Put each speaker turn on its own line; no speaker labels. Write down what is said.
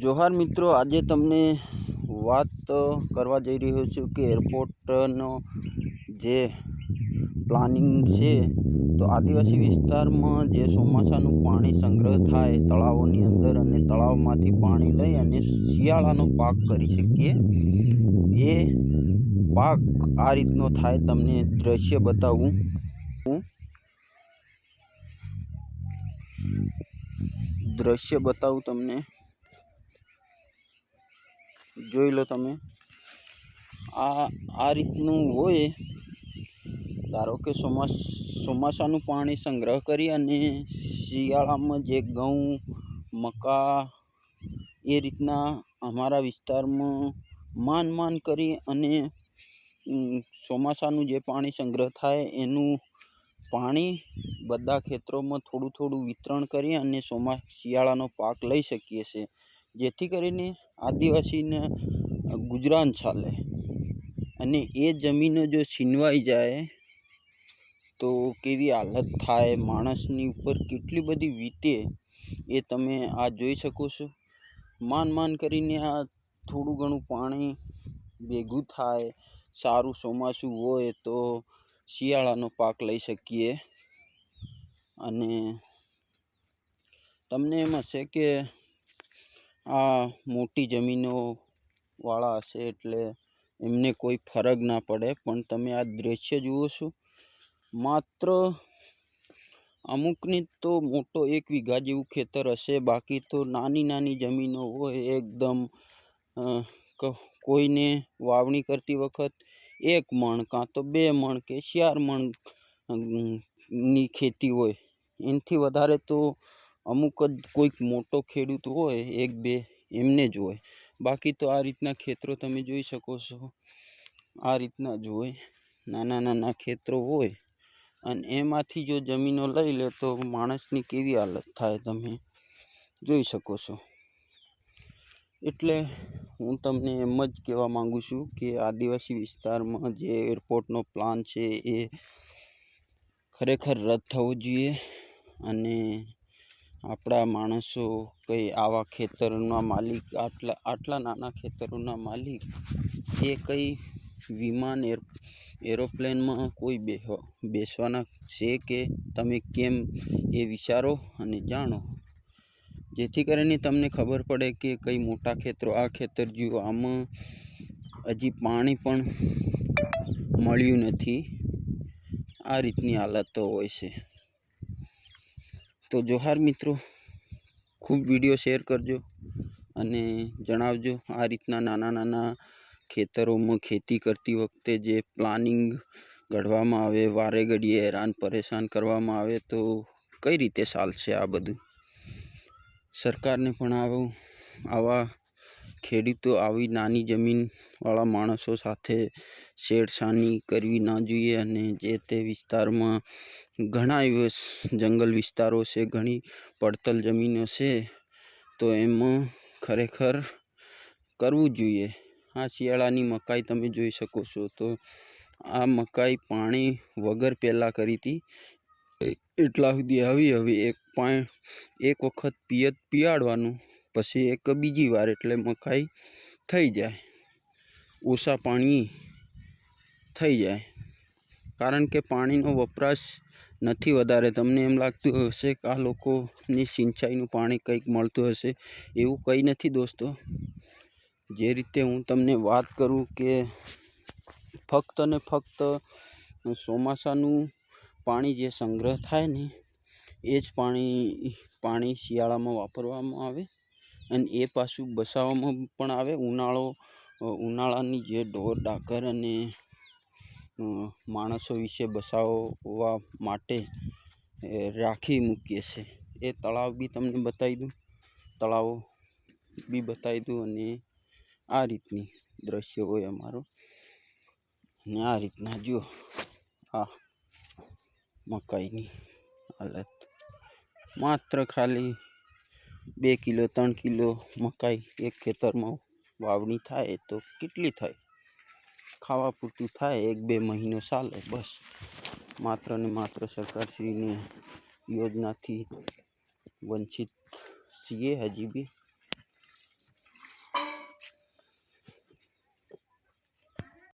જોહાર મિત્રો, આજે તમને વાત કરવા જઈ રહ્યો છું કે એરપોર્ટનો જે પ્લાનિંગ છે તો આદિવાસી વિસ્તારમાં જે ચોમાસાનું પાણી સંગ્રહ થાય તળાવોની અંદર અને તળાવમાંથી પાણી લઈ અને શિયાળાનો પાક કરી શકીએ. એ પાક આ રીતનો થાય. તમને દ્રશ્ય બતાવું. તમને જોઈ લો. તમે આ રીતનું હોય. ધારો કે ચોમાસાનું પાણી સંગ્રહ કરી અને શિયાળામાં જે ઘઉં, મકા એ રીતના અમારા વિસ્તારમાં માન કરી અને ચોમાસાનું જે પાણી સંગ્રહ થાય એનું પાણી બધા ખેતરોમાં થોડું થોડું વિતરણ કરી અને શિયાળાનો પાક લઈ શકીએ છીએ, જેથી કરીને આદિવાસીને ગુજરાન ચાલે. અને એ જમીનો જો છીનવાઈ જાય તો કેવી હાલત થાય, માણસની ઉપર કેટલી બધી વીતે એ તમે આ જોઈ શકો છો. માન કરીને આ થોડું ઘણું પાણી ભેગું થાય, સારું ચોમાસું હોય તો શિયાળાનો પાક લઈ શકીએ. અને તમને એમ હશે કે આ મોટી જમીનો વાળા હશે એટલે એમને કોઈ ફરક ના પડે, પણ તમે આ દ્રશ્ય જુઓ છો. માત્ર અમુકની તો મોટો 1 વીઘા જેવું ખેતર હશે, બાકી તો નાની જમીનો હોય એકદમ. કોઈને વાવણી કરતી વખત 1 મણ કાં તો 2 મણ કે 4 મણ ની ખેતી હોય. એનાથી વધારે તો અમુક જ કોઈક મોટો ખેડૂત હોય 1-2 એમને જ હોય. બાકી તો આ રીતના ખેતરો તમે જોઈ શકો છો. આ રીતના જ હોય, નાના ખેતરો હોય. અને એમાંથી જો જમીનો લઈ લે તો માણસની કેવી હાલત થાય તમે જોઈ શકો છો. એટલે હું તમને એમ જ કહેવા માંગુ છું કે આદિવાસી વિસ્તારમાં જે એરપોર્ટનો પ્લાન છે એ ખરેખર રદ થવો જોઈએ. અને આપણા માણસો કંઈ આવા ખેતરોના માલિક, આટલા નાના ખેતરોના માલિક એ કંઈ વિમાન એરોપ્લેનમાં કોઈ બેસવાના છે કે તમે કેમ એ વિચારો અને જાણો, જેથી કરીને તમને ખબર પડે કે કઈ મોટા ખેતરો. આ ખેતર જુઓ, આમાં હજી પાણી પણ મળ્યું નથી. આ રીતની હાલતો હોય છે. તો જોહાર મિત્રો, ખૂબ વિડીયો શેર કરજો અને જણાવજો આ રીતના નાના ખેતરોમાં ખેતી કરતી વખતે જે પ્લાનિંગ ઘડવામાં આવે, વારે ઘડીએ હેરાન પરેશાન કરવામાં આવે તો કઈ રીતે ચાલશે આ બધું. સરકારને પણ આવા ખેડૂતો, આવી નાની જમીનવાળા માણસો સાથે છેડછાણી કરવી ના જોઈએ. અને જે તે વિસ્તારમાં ઘણા એવા જંગલ વિસ્તારો છે, ઘણી પડતલ જમીનો છે, તો એમાં ખરેખર કરવું જોઈએ. આ શિયાળાની મકાઈ તમે જોઈ શકો છો. તો આ મકાઈ પાણી વગર પહેલાં કરી હતી, એટલા સુધી હવે એક વખત પીયાડવાનું, પછી એક બીજી વાર, એટલે મકાઈ થઈ જાય, ઓછા પાણી થઈ જાય. કારણ કે પાણીનો વપરાશ નથી વધારે. તમને એમ લાગતું હશે કે આ લોકોને સિંચાઈનું પાણી કંઈક મળતું હશે. એવું કંઈ નથી દોસ્તો. જે રીતે હું તમને વાત કરું કે ફક્ત ને ફક્ત ચોમાસાનું પાણી જે સંગ્રહ થાય ને એ જ પાણી શિયાળામાં વાપરવામાં આવે. અને એ પાછું બચાવવામાં પણ આવે. ઉનાળાની જે ઢોર ઢાકર અને માણસો વિશે બચાવવા માટે રાખી મૂકીએ છે. એ તળાવ બી તમને બતાવી દઉં, તળાવો બી બતાવી દઉં. અને આ રીતની દ્રશ્ય હોય અમારો. અને આ રીતના જુઓ આ મકાઈની હાલત. માત્ર ખાલી 2 કિલો 3 કિલો મકાઈ એક ખેતરમાં વાવણી થાય તો કેટલી થાય? ખાવા પૂરતું થાય, 1-2 મહિનો ચાલે બસ. માત્ર ને માત્ર સરકારશ્રીની યોજનાથી વંચિત છીએ હજી બી.